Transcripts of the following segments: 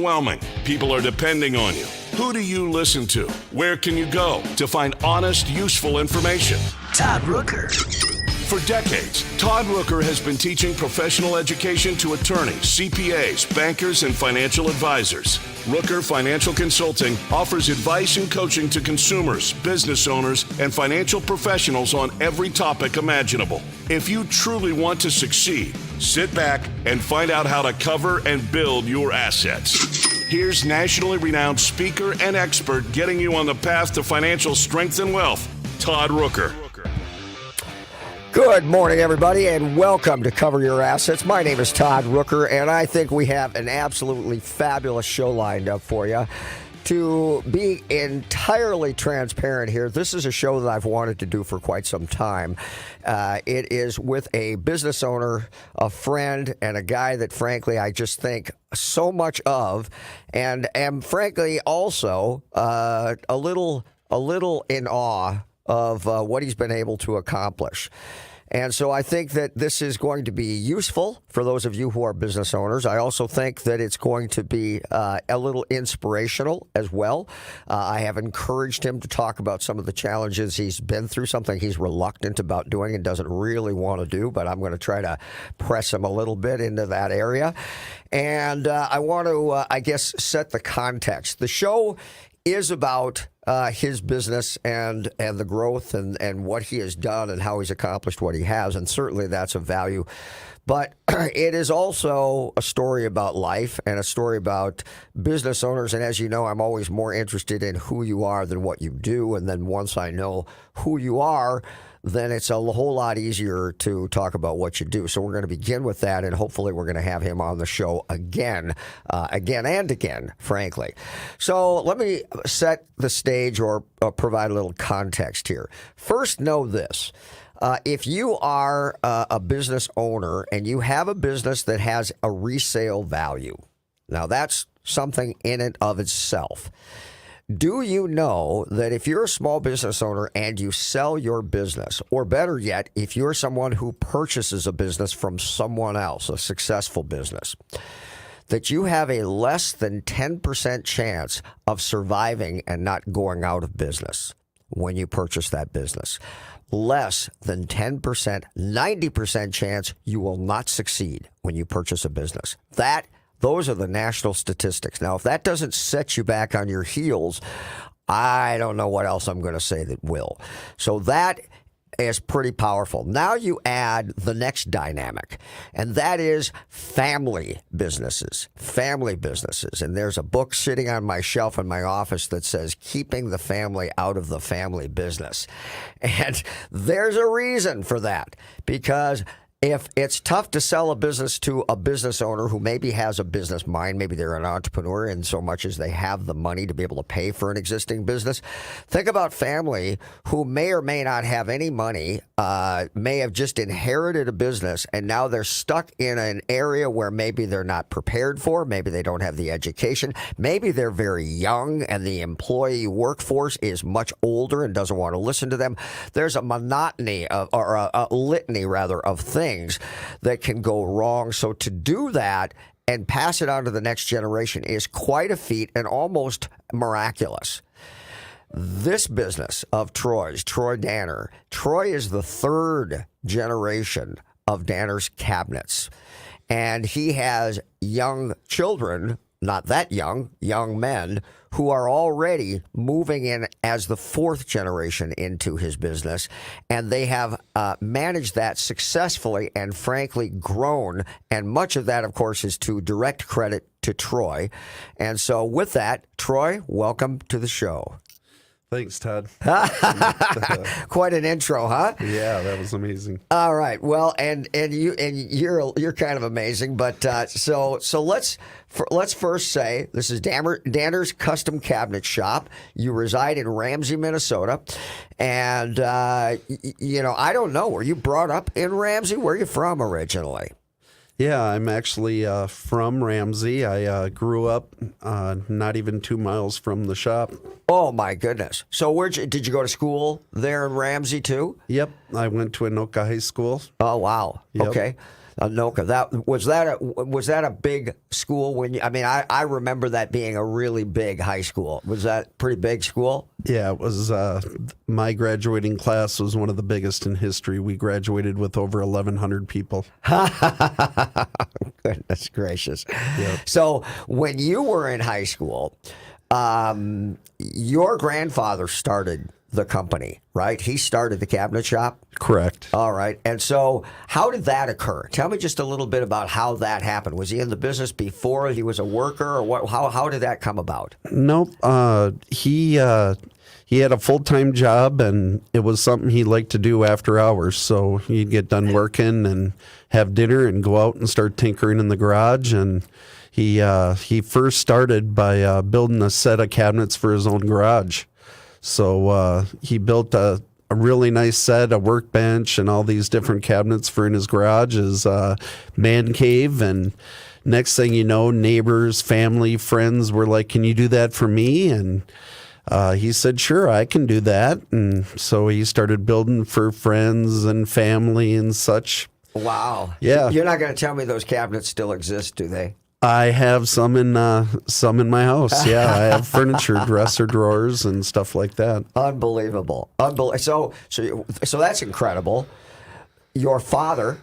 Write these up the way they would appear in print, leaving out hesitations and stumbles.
overwhelming. People are depending on you. Who do you listen to? Where can you go to find honest, useful information? Todd Rooker. For decades, Todd Rooker has been teaching professional education to attorneys, CPAs, bankers, and financial advisors. Rooker Financial Consulting offers advice and coaching to consumers, business owners, and financial professionals on every topic imaginable. If you truly want to succeed, sit back and find out how to cover and build your assets. Here's nationally renowned speaker and expert getting you on the path to financial strength and wealth, Todd Rooker. Good morning, everybody, and welcome to Cover Your Assets. My name is Todd Rooker, and I think we have an absolutely fabulous show lined up for you. To be entirely transparent here, this is a show that I've wanted to do for quite some time. It is with a business owner, a friend, and a guy that, frankly, I just think so much of, and am, frankly, also a little in awe of what he's been able to accomplish. And so I think that this is going to be useful for those of you who are business owners. I also think that it's going to be a little inspirational as well. I have encouraged him to talk about some of the challenges he's been through, something he's reluctant about doing and doesn't really want to do, but I'm going to try to press him a little bit into that area. And I want to, set the context. The show is about his business and the growth and what he has done and how he's accomplished what he has, and certainly that's of value. But it is also a story about life and a story about business owners. And as you know, I'm always more interested in who you are than what you do. And then once I know who you are, then it's a whole lot easier to talk about what you do. So we're going to begin with that, and hopefully we're going to have him on the show again and again, frankly. So let me set the stage or provide a little context here. First, know this. If you are a business owner and you have a business that has a resale value, now that's something in and of itself. Do you know that if you're a small business owner and you sell your business, or better yet, if you're someone who purchases a business from someone else, a successful business, that you have a less than 10% chance of surviving and not going out of business when you purchase that business? Less than 10%, 90% chance you will not succeed when you purchase a business. Those are the national statistics. Now, if that doesn't set you back on your heels, I don't know what else I'm going to say that will. So that is pretty powerful. Now you add the next dynamic, and that is family businesses. Family businesses. And there's a book sitting on my shelf in my office that says, Keeping the Family Out of the Family Business. And there's a reason for that, because if it's tough to sell a business to a business owner who maybe has a business mind, maybe they're an entrepreneur in so much as they have the money to be able to pay for an existing business. Think about family who may or may not have any money, may have just inherited a business, and now they're stuck in an area where maybe they're not prepared for, maybe they don't have the education, maybe they're very young and the employee workforce is much older and doesn't want to listen to them. There's a monotony or a litany of things that can go wrong. So to do that and pass it on to the next generation is quite a feat and almost miraculous. This business of Troy's, Troy Danner, Troy is the third generation of Danner's Cabinets. And he has young children, not that young men, who are already moving in as the fourth generation into his business. And they have managed that successfully and frankly grown. And much of that, of course, is to direct credit to Troy. And so with that, Troy, welcome to the show. Thanks, Todd. Quite an intro, huh? Yeah, that was amazing. All right. Well, and you're kind of amazing, but so let's first say this is Danner's Custom Cabinet Shop. You reside in Ramsey, Minnesota, and I don't know. Were you brought up in Ramsey? Where are you from originally? Yeah, I'm actually from Ramsey. I grew up not even 2 miles from the shop. Oh, my goodness. So did you go to school there in Ramsey, too? Yep, I went to Anoka High School. Oh, wow. Yep. Okay. Anoka. Was that a big school when you? I mean, I remember that being a really big high school. Was that a pretty big school? Yeah, it was. My graduating class was one of the biggest in history. We graduated with over 1,100 people. Goodness gracious! Yep. So when you were in high school, your grandfather started the company, right? He started the cabinet shop? Correct. All right. And so how did that occur? Tell me just a little bit about how that happened. Was he in the business before he was a worker, or what? How did that come about? Nope. He had a full-time job, and it was something he liked to do after hours. So he'd get done working and have dinner and go out and start tinkering in the garage. And he first started by building a set of cabinets for his own garage. So he built a really nice set, a workbench, and all these different cabinets for in his garage, his man cave. And next thing you know, neighbors, family, friends were like, "Can you do that for me?" And he said, "Sure, I can do that." And so he started building for friends and family and such. Wow. Yeah. You're not going to tell me those cabinets still exist, do they? I have some in my house. Yeah, I have furniture, dresser drawers, and stuff like that. Unbelievable. So that's incredible. Your father,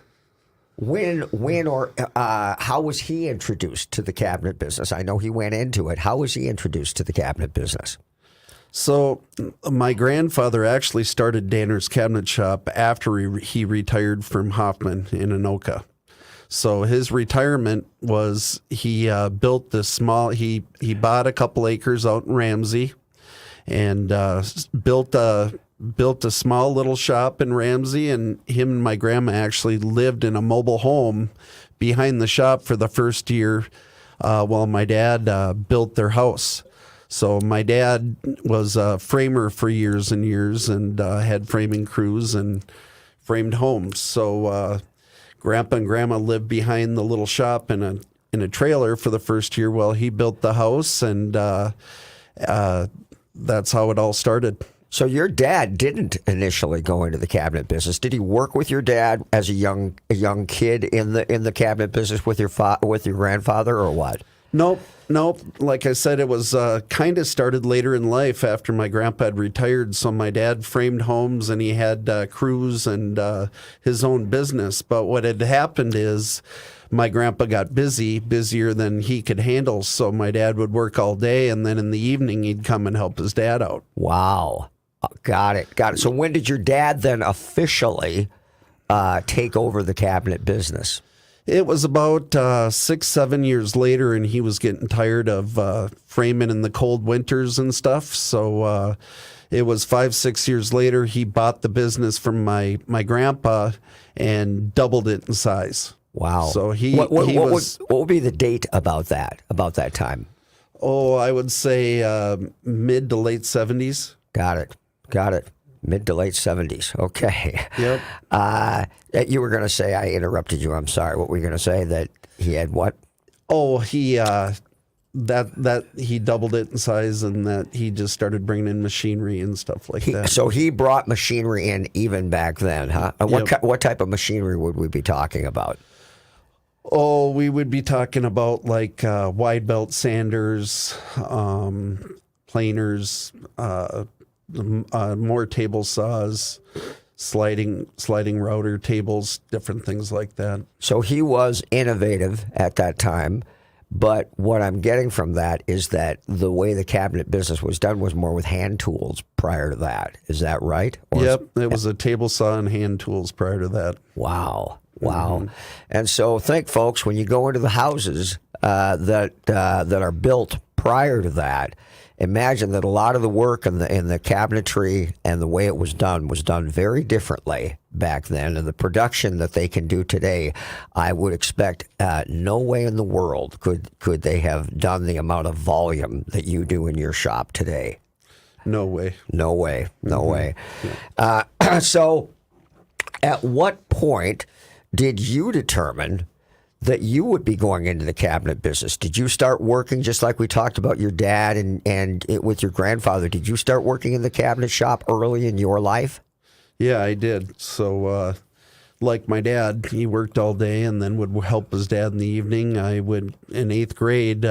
how was he introduced to the cabinet business? I know he went into it. How was he introduced to the cabinet business? So my grandfather actually started Danner's Cabinet Shop after he retired from Hoffman in Anoka. So his retirement was he built this small. He bought a couple acres out in Ramsey, and built a small little shop in Ramsey. And him and my grandma actually lived in a mobile home behind the shop for the first year, while my dad built their house. So my dad was a framer for years and years, and had framing crews and framed homes. So. Grandpa and Grandma lived behind the little shop in a trailer for the first year while he built the house, and that's how it all started. So your dad didn't initially go into the cabinet business. Did he work with your dad as a young kid in the cabinet business with your grandfather, or what? Nope. Like I said, it was kind of started later in life after my grandpa had retired. So my dad framed homes, and he had crews and his own business. But what had happened is my grandpa got busier than he could handle. So my dad would work all day, and then in the evening he'd come and help his dad out. Wow. Got it. So when did your dad then officially take over the cabinet business? It was about 6-7 years later, and he was getting tired of framing in the cold winters and stuff. So it was 5-6 years later, he bought the business from my grandpa and doubled it in size. Wow. So what would be the date about that time? Oh, I would say mid to late 70s. Got it. Mid to late 70s. Okay. Yep. You were going to say, I interrupted you. I'm sorry. What were you going to say? That he had what? Oh, he that he doubled it in size, and that he just started bringing in machinery and stuff like that. So he brought machinery in even back then, huh? What type of machinery would we be talking about? Oh, we would be talking about like wide belt sanders, planers, more table saws, sliding router tables, different things like that. So he was innovative at that time, but what I'm getting from that is that the way the cabinet business was done was more with hand tools prior to that. Is that right? Yep, it was a table saw and hand tools prior to that. Wow. Mm-hmm. And so think, folks, when you go into the houses that are built prior to that, imagine that a lot of the work in the cabinetry and the way it was done very differently back then. And the production that they can do today, I would expect no way in the world could they have done the amount of volume that you do in your shop today. No way. Yeah. So at what point did you determine that you would be going into the cabinet business? Did you start working just like we talked about your dad and with your grandfather? Did you start working in the cabinet shop early in your life? Yeah, I did. So like my dad, he worked all day and then would help his dad in the evening. I would, in 8th grade,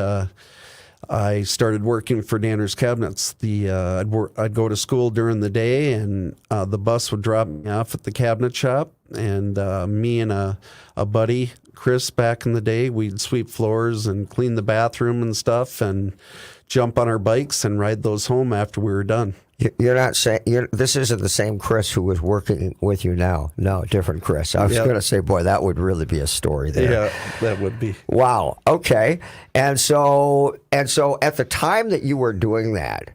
I started working for Danner's Cabinets. I'd go to school during the day, and the bus would drop me off at the cabinet shop. And me and a buddy, Chris, back in the day, we'd sweep floors and clean the bathroom and stuff, and jump on our bikes and ride those home after we were done. You're not saying this isn't the same Chris who was working with you now. No, different Chris. I was Yep. going to say, boy, that would really be a story there. Yeah, that would be. Wow. Okay. And so at the time that you were doing that,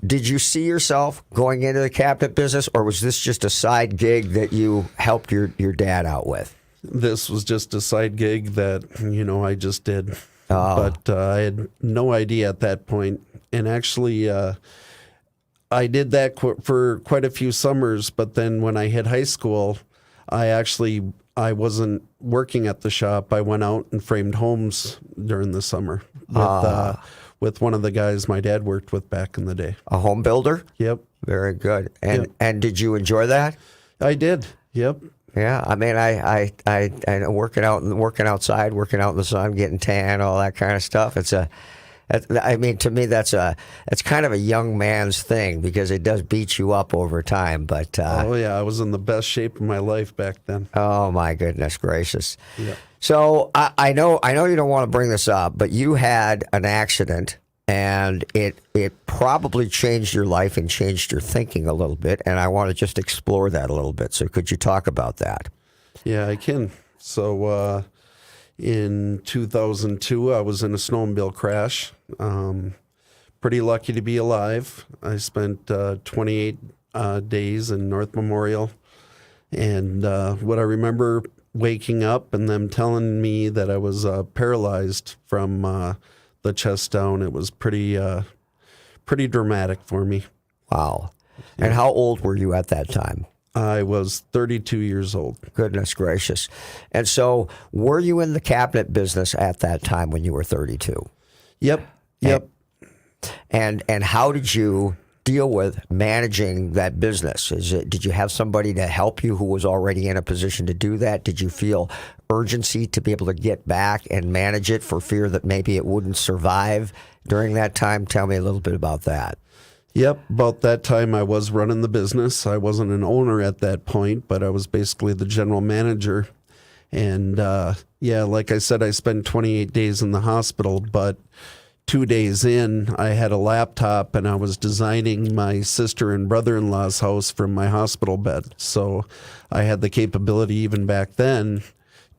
did you see yourself going into the cabinet business, or was this just a side gig that you helped your dad out with? This was just a side gig that, I just did. But I had no idea at that point. And actually, I did that for quite a few summers, but then when I hit high school, I wasn't working at the shop. I went out and framed homes during the summer with one of the guys my dad worked with back in the day. A home builder? Yep. Very good. And did you enjoy that? I did. Yep. Yeah, I mean, I know working outside, working out in the sun, getting tan, all that kind of stuff. To me, that's kind of a young man's thing, because it does beat you up over time. But oh yeah, I was in the best shape of my life back then. oh my goodness gracious! Yeah. So I know you don't want to bring this up, but you had an accident, and it probably changed your life and changed your thinking a little bit. And I want to just explore that a little bit. So could you talk about that? Yeah, I can. So in 2002, I was in a snowmobile crash. Pretty lucky to be alive. I spent 28 days in North Memorial. And what I remember waking up and them telling me that I was paralyzed from the chest down, it was pretty dramatic for me. Wow. And how old were you at that time? I was 32 years old. Goodness gracious. And so were you in the cabinet business at that time when you were 32? Yep. And how did you deal with managing that business? Did you have somebody to help you who was already in a position to do that? Did you feel urgency to be able to get back and manage it for fear that maybe it wouldn't survive during that time? Tell me a little bit about that. Yep. About that time, I was running the business. I wasn't an owner at that point, but I was basically the general manager. And like I said, I spent 28 days in the hospital, but 2 days in, I had a laptop and I was designing my sister and brother-in-law's house from my hospital bed. So I had the capability even back then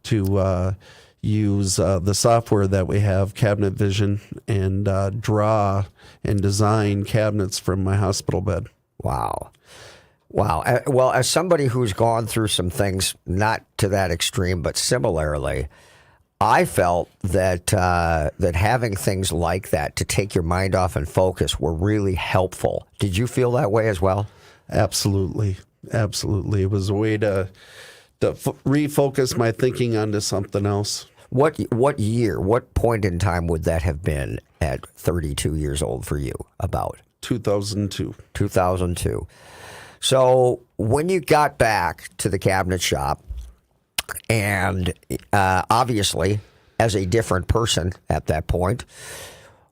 to use the software that we have, Cabinet Vision, and draw and design cabinets from my hospital bed. Wow. Well, as somebody who's gone through some things, not to that extreme, but similarly, I felt that that having things like that to take your mind off and focus were really helpful. Did you feel that way as well? Absolutely. It was a way to refocus my thinking onto something else. What year, what point in time would that have been at 32 years old for you about? 2002. 2002. So when you got back to the cabinet shop, and obviously as a different person at that point,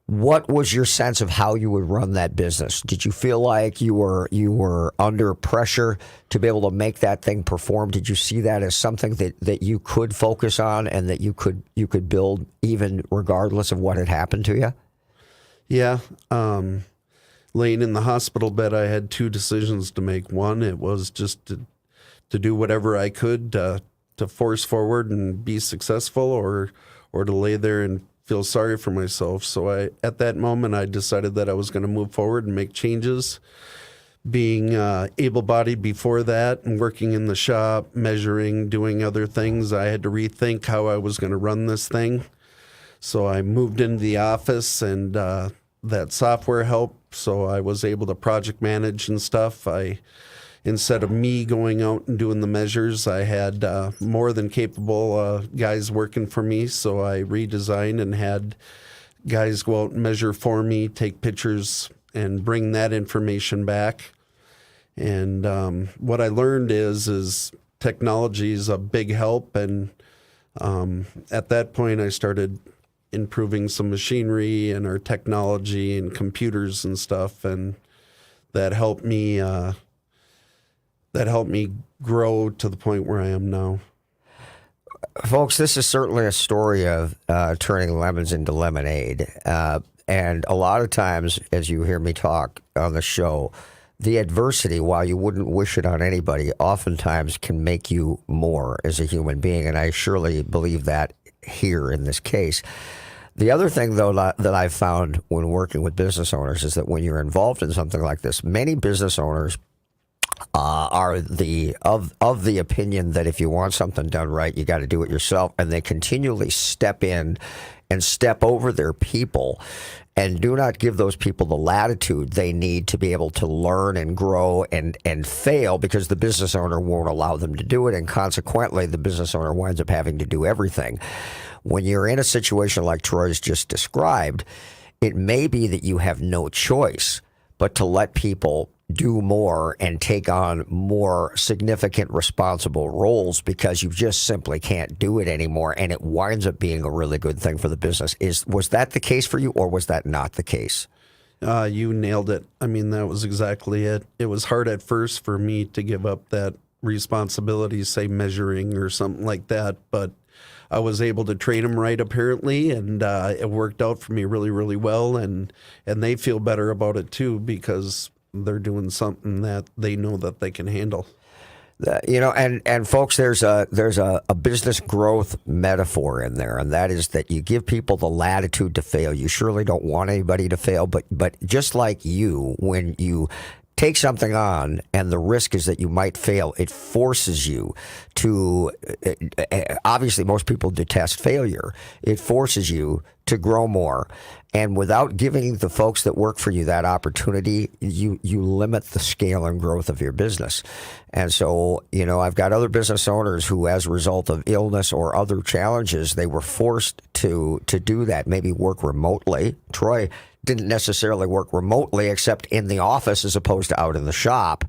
what was your sense of how you would run that business? Did you feel like you were under pressure to be able to make that thing perform? Did you see that as something that you could focus on and that you could build even regardless of what had happened to you? Yeah. Laying in the hospital bed, I had two decisions to make. One, it was just to do whatever I could to force forward and be successful, or to lay there and feel sorry for myself. So at that moment, I decided that I was going to move forward and make changes. Being able-bodied before that and working in the shop, measuring, doing other things, I had to rethink how I was going to run this thing. So I moved into the office, and that software helped. So I was able to project manage and stuff. Instead of me going out and doing the measures, I had more than capable guys working for me. So I redesigned and had guys go out and measure for me, take pictures, and bring that information back. And what I learned is technology is a big help. And at that point, I started improving some machinery and our technology and computers and stuff, and that helped me grow to the point where I am now. Folks, this is certainly a story of turning lemons into lemonade. And a lot of times, as you hear me talk on the show, the adversity, while you wouldn't wish it on anybody, oftentimes can make you more as a human being. And I surely believe that here in this case. The other thing, though, that I've found when working with business owners is that when you're involved in something like this, many business owners are of the opinion that if you want something done right, you got to do it yourself, and they continually step in and step over their people and do not give those people the latitude they need to be able to learn and grow and fail, because the business owner won't allow them to do it, and consequently the business owner winds up having to do everything. When you're in a situation like Troy's just described, it may be that you have no choice but to let people do more and take on more significant responsible roles because you just simply can't do it anymore, and it winds up being a really good thing for the business. Was that the case for you, or was that not the case? You nailed it. I mean, that was exactly it. It was hard at first for me to give up that responsibility, say measuring or something like that, but I was able to train them right, apparently, and it worked out for me really, really well, and they feel better about it too, because they're doing something that they know that they can handle. And folks, there's a business growth metaphor in there, and that is that you give people the latitude to fail. You surely don't want anybody to fail, but just like you, when you take something on and the risk is that you might fail, it forces you to, obviously most people detest failure. It forces you to grow more. And without giving the folks that work for you that opportunity, you limit the scale and growth of your business. And so, I've got other business owners who, as a result of illness or other challenges, they were forced to do that, maybe work remotely. Troy didn't necessarily work remotely except in the office as opposed to out in the shop.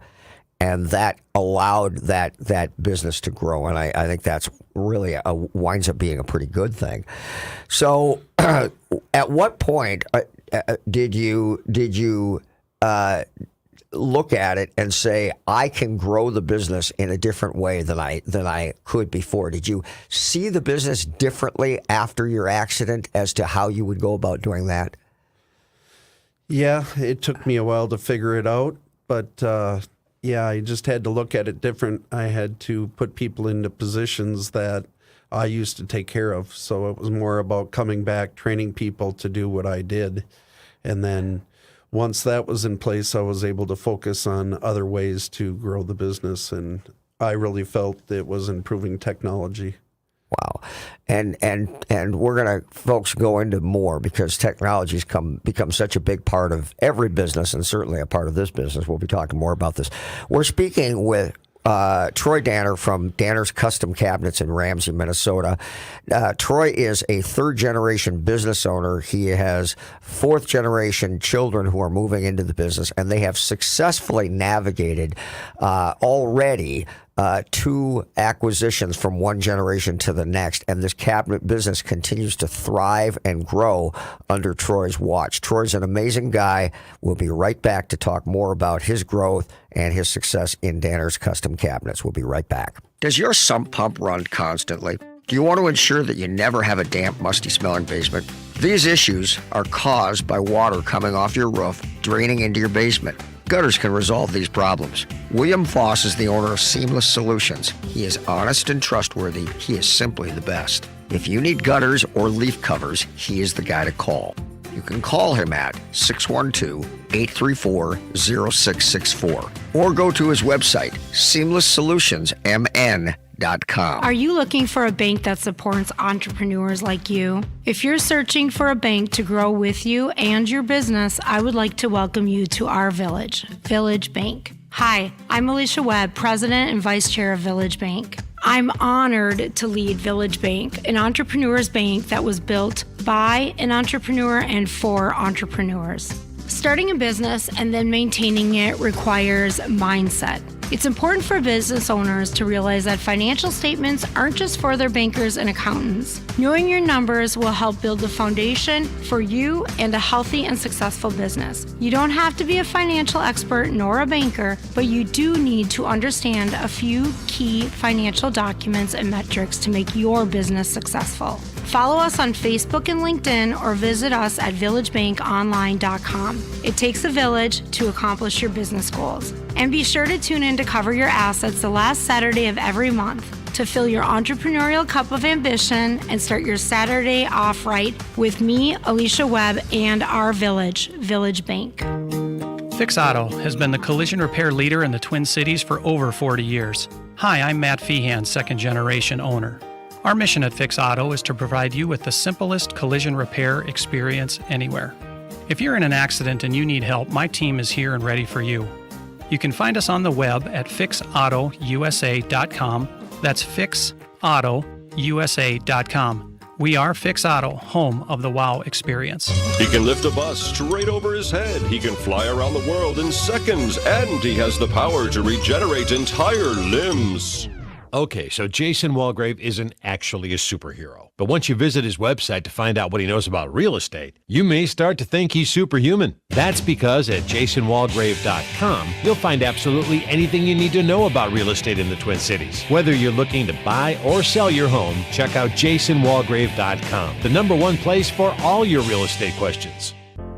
And that allowed that business to grow. And I think that's really winds up being a pretty good thing. So at what point did you look at it and say, I can grow the business in a different way than I could before? Did you see the business differently after your accident as to how you would go about doing that? Yeah, it took me a while to figure it out, but yeah, I just had to look at it different. I had to put people into positions that I used to take care of. So it was more about coming back, training people to do what I did. And then once that was in place, I was able to focus on other ways to grow the business. And I really felt it was improving technology. Wow. And we're going to, folks, go into more because technology's become such a big part of every business, and certainly a part of this business. We'll be talking more about this. We're speaking with Troy Danner from Danner's Custom Cabinets in Ramsey, Minnesota. Troy is a third-generation business owner. He has fourth-generation children who are moving into the business, and they have successfully navigated already 2 acquisitions from one generation to the next, and this cabinet business continues to thrive and grow under Troy's watch. Troy's an amazing guy. We'll be right back to talk more about his growth and his success in Danner's Custom Cabinets. We'll be right back. Does your sump pump run constantly? Do you want to ensure that you never have a damp, musty-smelling basement? These issues are caused by water coming off your roof, draining into your basement. Gutters can resolve these problems. William Foss is the owner of Seamless Solutions. He is honest and trustworthy. He is simply the best. If you need gutters or leaf covers, he is the guy to call. You can call him at 612-834-0664 or go to his website, seamlesssolutionsmn.com. Are you looking for a bank that supports entrepreneurs like you? If you're searching for a bank to grow with you and your business, I would like to welcome you to our village, Village Bank. Hi, I'm Alicia Webb, President and Vice Chair of Village Bank. I'm honored to lead Village Bank, an entrepreneur's bank that was built by an entrepreneur and for entrepreneurs. Starting a business and then maintaining it requires mindset. It's important for business owners to realize that financial statements aren't just for their bankers and accountants. Knowing your numbers will help build the foundation for you and a healthy and successful business. You don't have to be a financial expert nor a banker, but you do need to understand a few key financial documents and metrics to make your business successful. Follow us on Facebook and LinkedIn or visit us at villagebankonline.com. It takes a village to accomplish your business goals. And be sure to tune in to Cover Your Assets the last Saturday of every month to fill your entrepreneurial cup of ambition and start your Saturday off right with me, Alicia Webb, and our village, Village Bank. Fix Auto has been the collision repair leader in the Twin Cities for over 40 years. Hi, I'm Matt Feehan, second-generation owner. Our mission at Fix Auto is to provide you with the simplest collision repair experience anywhere. If you're in an accident and you need help, my team is here and ready for you. You can find us on the web at fixautousa.com. That's fixautousa.com. We are Fix Auto, home of the WOW experience. He can lift a bus straight over his head. He can fly around the world in seconds. And he has the power to regenerate entire limbs. Okay, so Jason Walgrave isn't actually a superhero. But once you visit his website to find out what he knows about real estate, you may start to think he's superhuman. That's because at jasonwalgrave.com, you'll find absolutely anything you need to know about real estate in the Twin Cities. Whether you're looking to buy or sell your home, check out jasonwalgrave.com, the #1 place for all your real estate questions.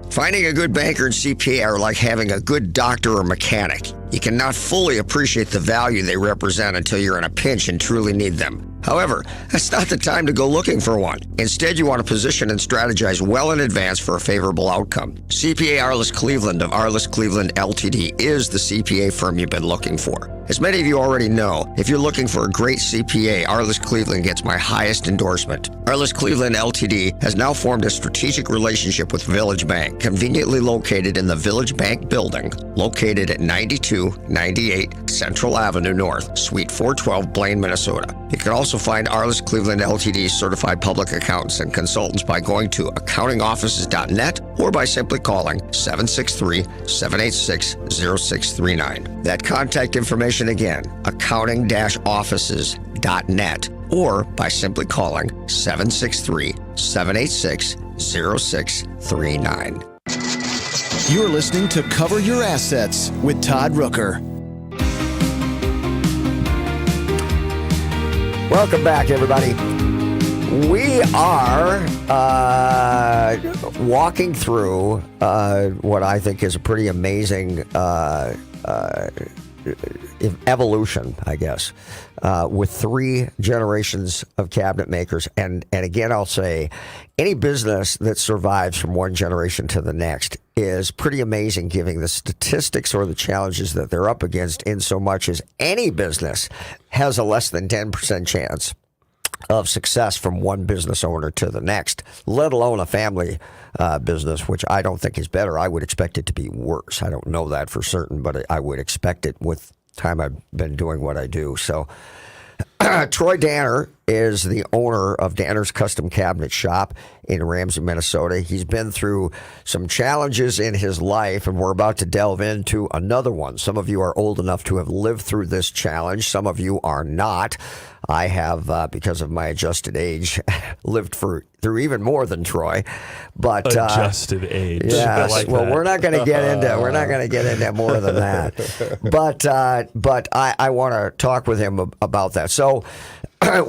Finding a good banker and CPA are like having a good doctor or mechanic. You cannot fully appreciate the value they represent until you're in a pinch and truly need them. However, that's not the time to go looking for one. Instead, you want to position and strategize well in advance for a favorable outcome. CPA Arliss Cleveland of Arliss Cleveland LTD is the CPA firm you've been looking for. As many of you already know, if you're looking for a great CPA, Arliss Cleveland gets my highest endorsement. Arliss Cleveland LTD has now formed a strategic relationship with Village Bank, conveniently located in the Village Bank building, located at 9298 Central Avenue North, Suite 412, Blaine, Minnesota. You can also find Arliss Cleveland LTD certified public accountants and consultants by going to accountingoffices.net or by simply calling 763-786-0639. That contact information again, accounting-offices.net or by simply calling 763-786-0639. You're listening to Cover Your Assets with Todd Rooker. Welcome back, everybody. We are walking through what I think is a pretty amazing evolution, I guess, with 3 generations of cabinet makers. And again, I'll say any business that survives from one generation to the next is pretty amazing, given the statistics or the challenges that they're up against, in so much as any business has a less than 10% chance of success from one business owner to the next, let alone a family business, which I don't think is better. I would expect it to be worse. I don't know that for certain, but I would expect it with time I've been doing what I do. So Troy Danner is the owner of Danner's Custom Cabinet Shop in Ramsey, Minnesota. He's been through some challenges in his life, and we're about to delve into another one. Some of you are old enough to have lived through this challenge. Some of you are not. I have, because of my adjusted age, lived through even more than Troy. But adjusted age. Yes. Like well, that. We're not going to get into more than that. But I want to talk with him about that. So, how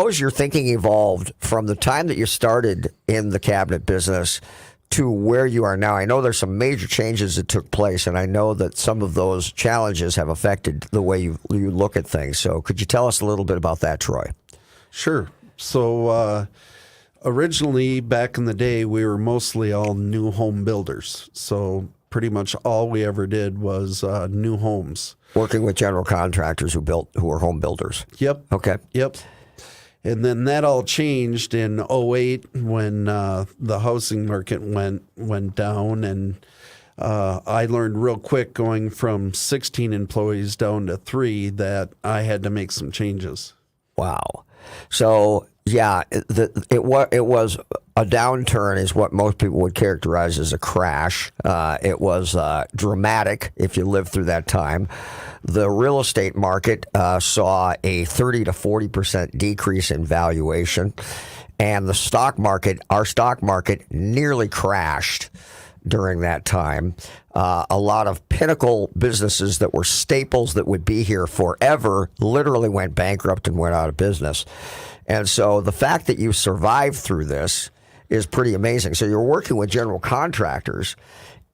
has your thinking evolved from the time that you started in the cabinet business to where you are now? I know there's some major changes that took place, and I know that some of those challenges have affected the way you look at things. So could you tell us a little bit about that, Troy? Sure. So originally, back in the day, we were mostly all new home builders. So pretty much all we ever did was new homes. Working with general contractors who were home builders. Yep. Okay. Yep. And then that all changed in 2008 when the housing market went down, and I learned real quick, going from 16 employees down to 3, that I had to make some changes. Wow. So yeah, it was a downturn is what most people would characterize as a crash. It was dramatic if you lived through that time. The real estate market saw a 30 to 40% decrease in valuation. And the stock market, our stock market, nearly crashed during that time. A lot of pinnacle businesses that were staples that would be here forever literally went bankrupt and went out of business. And so the fact that you survived through this is pretty amazing. So you're working with general contractors,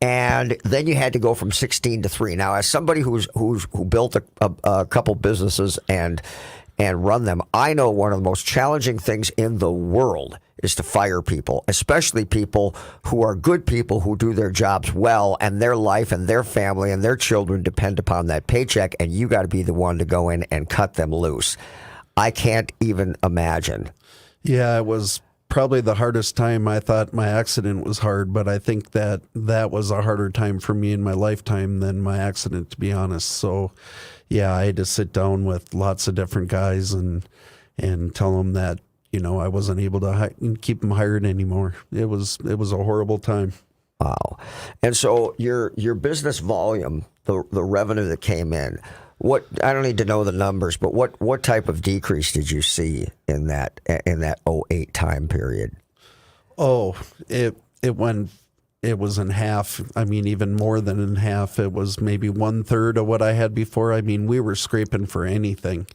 and then you had to go from 16 to 3. Now, as somebody who built a couple businesses and run them, I know one of the most challenging things in the world is to fire people, especially people who are good people who do their jobs well, and their life and their family and their children depend upon that paycheck, and you got to be the one to go in and cut them loose. I can't even imagine. Yeah, it was probably the hardest time. I thought my accident was hard, but I think that was a harder time for me in my lifetime than my accident, to be honest. So, yeah, I had to sit down with lots of different guys and tell them that, I wasn't able to keep them hired anymore. It was a horrible time. Wow. And so your business volume, the revenue that came in, I don't need to know the numbers, but what type of decrease did you see in that 2008 time period? Oh, it was in half. I mean, even more than in half. It was maybe 1/3 of what I had before. I mean, we were scraping for anything.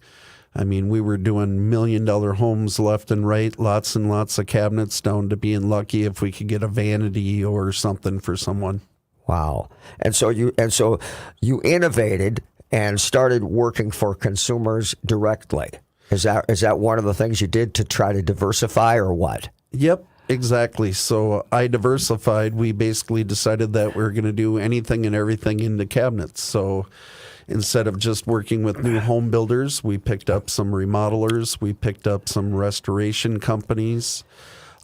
I mean, we were doing $1 million homes left and right, lots and lots of cabinets, down to being lucky if we could get a vanity or something for someone. Wow. And so you innovated and started working for consumers directly. Is that one of the things you did to try to diversify, or what? Yep, exactly. So I diversified. We basically decided that we were going to do anything and everything into cabinets. So instead of just working with new home builders, we picked up some remodelers. We picked up some restoration companies.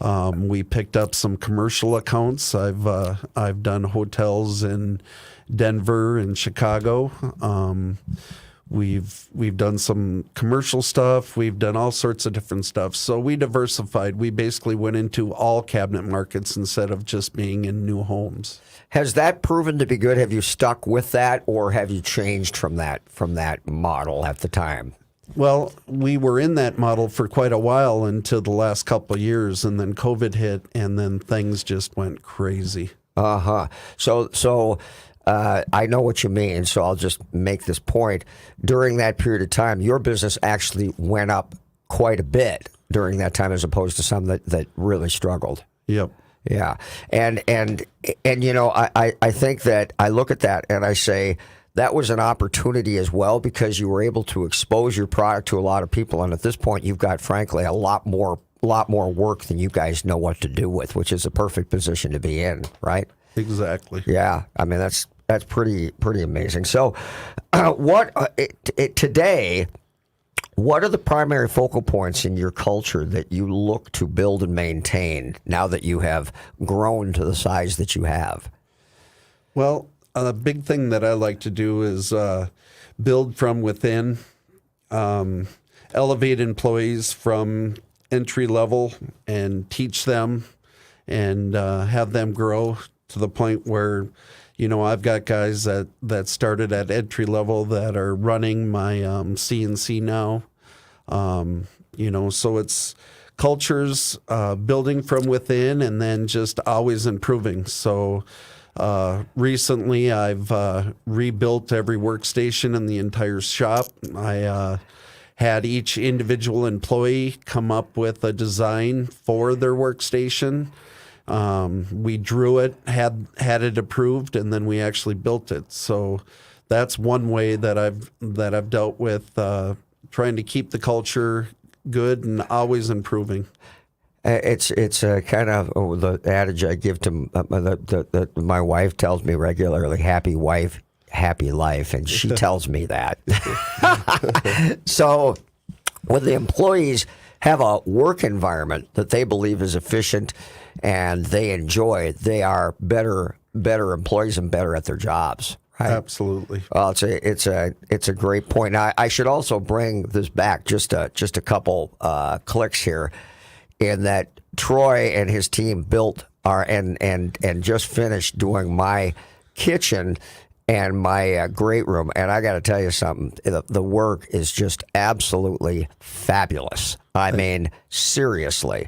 We picked up some commercial accounts. I've done hotels in Denver and Chicago. We've done some commercial stuff. We've done all sorts of different stuff. So we diversified. We basically went into all cabinet markets instead of just being in new homes. Has that proven to be good? Have you stuck with that, or have you changed from that model at the time? Well, we were in that model for quite a while until the last couple of years, and then COVID hit, and then things just went crazy. Uh-huh. So I know what you mean, so I'll just make this point. During that period of time, your business actually went up quite a bit during that time, as opposed to some that really struggled. Yep. Yeah. And I think that I look at that and I say that was an opportunity as well, because you were able to expose your product to a lot of people. And at this point, you've got, frankly, a lot more work than you guys know what to do with, which is a perfect position to be in, right? Exactly. Yeah. I mean, that's pretty amazing. So today, what are the primary focal points in your culture that you look to build and maintain now that you have grown to the size that you have? Well, a big thing that I like to do is build from within, elevate employees from entry level and teach them and have them grow to the point where, I've got guys that started at entry level that are running my CNC now. So it's cultures, building from within, and then just always improving. So recently I've rebuilt every workstation in the entire shop. I had each individual employee come up with a design for their workstation. We drew it, had it approved, and then we actually built it. So that's one way that I've dealt with trying to keep the culture good and always improving. It's kind of the adage I give to my wife tells me regularly: happy wife, happy life, and she tells me that. So when the employees have a work environment that they believe is efficient and they enjoy, they are better employees and better at their jobs. Right? Absolutely. Well, it's a great point. Now, I should also bring this back just a couple clicks here. in that Troy and his team built and just finished doing my kitchen and my great room. And I got to tell you something, the work is just absolutely fabulous. I mean, seriously.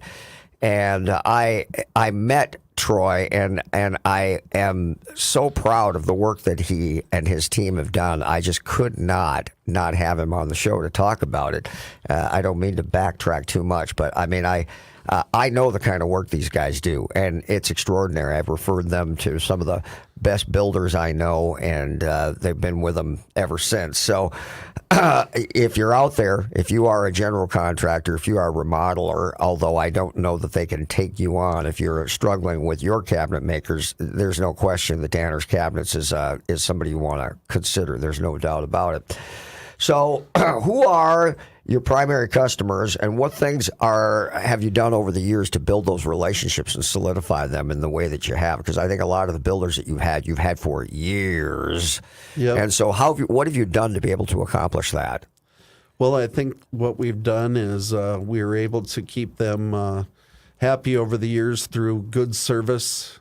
And I met Troy, and I am so proud of the work that he and his team have done. I just could not have him on the show to talk about it. I don't mean to backtrack too much, but I mean, I know the kind of work these guys do, and it's extraordinary. I've referred them to some of the best builders I know, and they've been with them ever since. So if you're out there, if you are a general contractor, if you are a remodeler, although I don't know that they can take you on, if you're struggling with your cabinet makers, there's no question that Danner's Cabinets is somebody you want to consider. There's no doubt about it. So who are your primary customers, and what things have you done over the years to build those relationships and solidify them in the way that you have? Because I think a lot of the builders that you've had for years. Yep. And so what have you done to be able to accomplish that? Well, I think what we've done is we were able to keep them happy over the years through good service,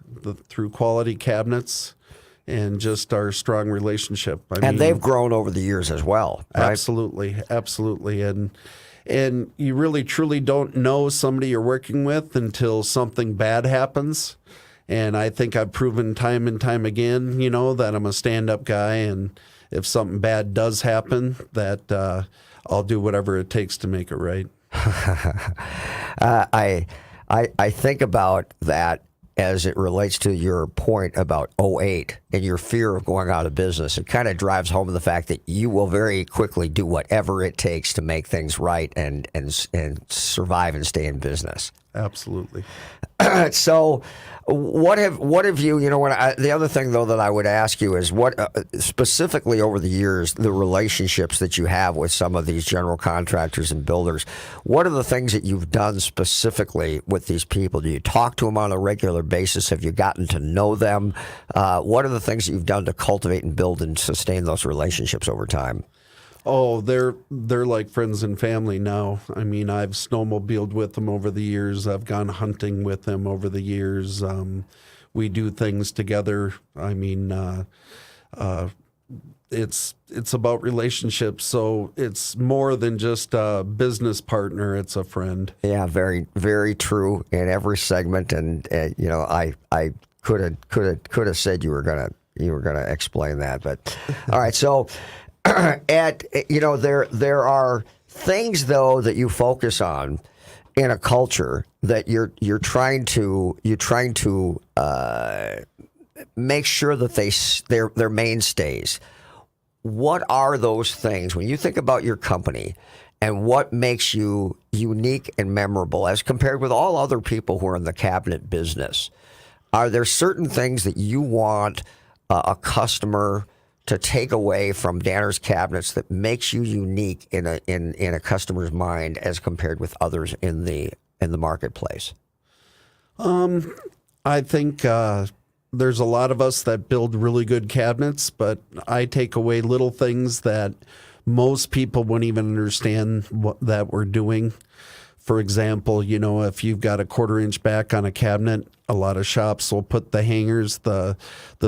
through quality cabinets, and just our strong relationship. I mean, they've grown over the years as well, right? Absolutely. And you really, truly don't know somebody you're working with until something bad happens. And I think I've proven time and time again, that I'm a stand-up guy. And if something bad does happen, that I'll do whatever it takes to make it right. I think about that as it relates to your point about 2008 and your fear of going out of business. It kind of drives home the fact that you will very quickly do whatever it takes to make things right and survive and stay in business. Absolutely. So what have you, the other thing though that I would ask you is what specifically over the years, the relationships that you have with some of these general contractors and builders, what are the things that you've done specifically with these people? Do you talk to them on a regular basis? Have you gotten to know them? What are the things that you've done to cultivate and build and sustain those relationships over time? Oh, they're like friends and family now. I mean, I've snowmobiled with them over the years. I've gone hunting with them over the years. We do things together. I mean, it's about relationships. So it's more than just a business partner. It's a friend. Yeah, very, very true in every segment. And I could have said you were gonna explain that, but all right. So. There are things though that you focus on in a culture that you're trying to make sure that they're mainstays. What are those things when you think about your company, and what makes you unique and memorable as compared with all other people who are in the cabinet business? Are there certain things that you want a customer to take away from Danner's Cabinets that makes you unique in a customer's mind as compared with others in the marketplace? I think there's a lot of us that build really good cabinets, but I take away little things that most people wouldn't even understand that we're doing. For example, if you've got a 1/4 inch back on a cabinet, a lot of shops will put the hangers, the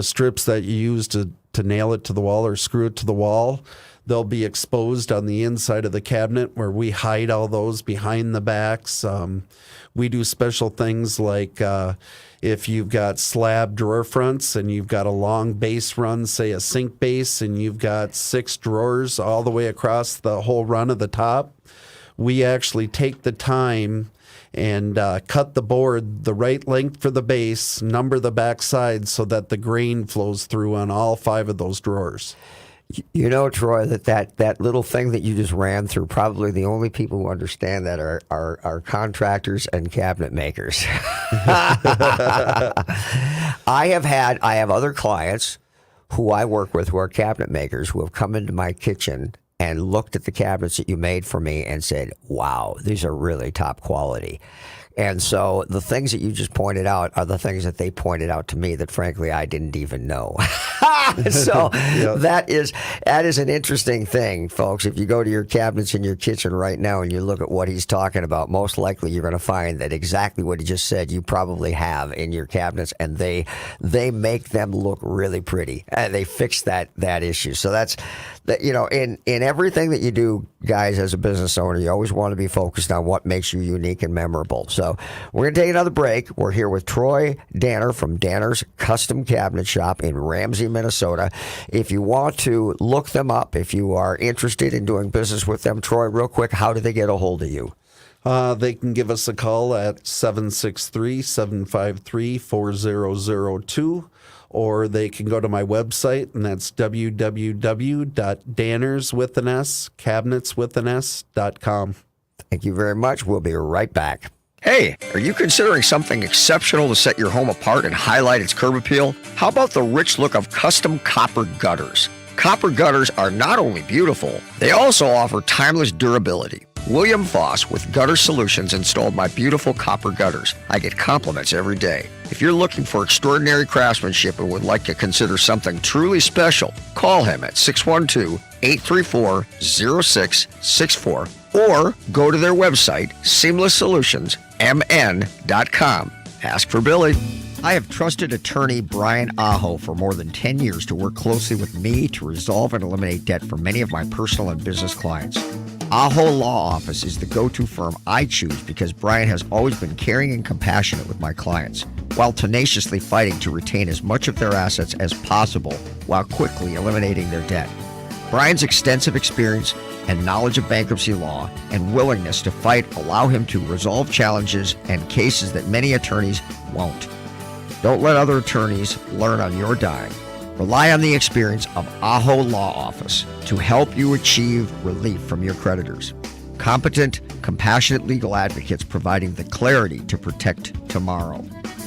strips that you use to nail it to the wall or screw it to the wall. They'll be exposed on the inside of the cabinet, where we hide all those behind the backs. We do special things like if you've got slab drawer fronts and you've got a long base run, say a sink base, and you've got 6 drawers all the way across the whole run of the top, we actually take the time and cut the board the right length for the base, number the back sides so that the grain flows through on all 5 of those drawers. Troy, that little thing that you just ran through, probably the only people who understand that are contractors and cabinet makers. I have other clients who I work with who are cabinet makers who have come into my kitchen and looked at the cabinets that you made for me and said, wow, these are really top quality. And so the things that you just pointed out are the things that they pointed out to me that, frankly, I didn't even know. So that is an interesting thing, folks. If you go to your cabinets in your kitchen right now and you look at what he's talking about, most likely you're going to find that exactly what he just said you probably have in your cabinets, and they make them look really pretty. They fix that issue. So that's that. In everything that you do, guys, as a business owner, you always want to be focused on what makes you unique and memorable. So we're going to take another break. We're here with Troy Danner from Danner's Custom Cabinet Shop in Ramsey, Minnesota. If you want to look them up, if you are interested in doing business with them, Troy, real quick, how do they get a hold of you? They can give us a call at 763-753-4002, or they can go to my website, and that's www.dannerswithanscabinetswithans.com. Thank you very much. We'll be right back. Hey, are you considering something exceptional to set your home apart and highlight its curb appeal? How about the rich look of custom copper gutters? Copper gutters are not only beautiful, they also offer timeless durability. William Foss with Gutter Solutions installed my beautiful copper gutters. I get compliments every day. If you're looking for extraordinary craftsmanship and would like to consider something truly special, call him at 612-834-0664 or go to their website, seamlesssolutionsmn.com. Ask for Billy. I have trusted attorney Brian Aho for more than 10 years to work closely with me to resolve and eliminate debt for many of my personal and business clients. Aho Law Office is the go-to firm I choose because Brian has always been caring and compassionate with my clients, while tenaciously fighting to retain as much of their assets as possible while quickly eliminating their debt. Brian's extensive experience and knowledge of bankruptcy law and willingness to fight allow him to resolve challenges and cases that many attorneys won't. Don't let other attorneys learn on your dime. Rely on the experience of Aho Law Office to help you achieve relief from your creditors. Competent, compassionate legal advocates providing the clarity to protect tomorrow.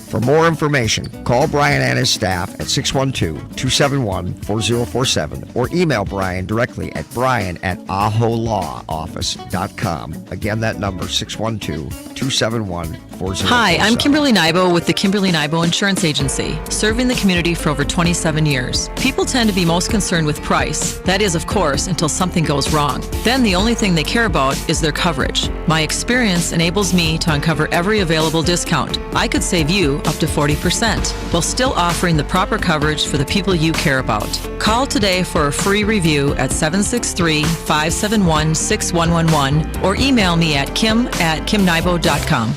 For more information, call Brian and his staff at 612-271-4047 or email Brian directly at brian@aholawoffice.com. Again, that number, 612-271-4047. Hi, I'm Kimberly Nybo with the Kimberly Nybo Insurance Agency, serving the community for over 27 years. People tend to be most concerned with price. That is, of course, until something goes wrong. Then the only thing they care about is their coverage. My experience enables me to uncover every available discount. I could save you up to 40%, while still offering the proper coverage for the people you care about. Call today for a free review at 763-571-6111 or email me at kim@kimnybo.com.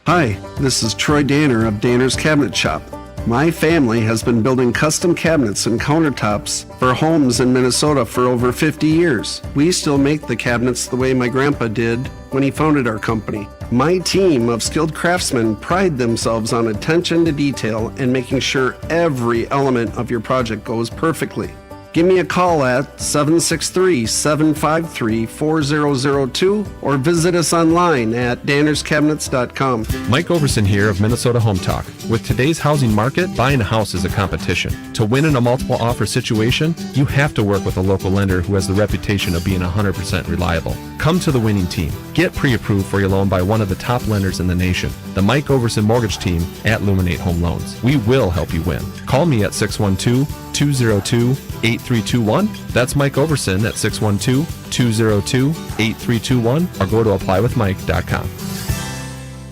Hi, this is Troy Danner of Danner's Cabinet Shop. My family has been building custom cabinets and countertops for homes in Minnesota for over 50 years. We still make the cabinets the way my grandpa did when he founded our company. My team of skilled craftsmen pride themselves on attention to detail and making sure every element of your project goes perfectly. Give me a call at 763-753-4002 or visit us online at dannerscabinets.com. Mike Overson here of Minnesota Home Talk. With today's housing market, buying a house is a competition. To win in a multiple offer situation, you have to work with a local lender who has the reputation of being 100% reliable. Come to the winning team. Get pre-approved for your loan by one of the top lenders in the nation, the Mike Overson Mortgage Team at Luminate Home Loans. We will help you win. Call me at 612-202-8321. That's Mike Overson at 612-202-8321 or go to applywithmike.com.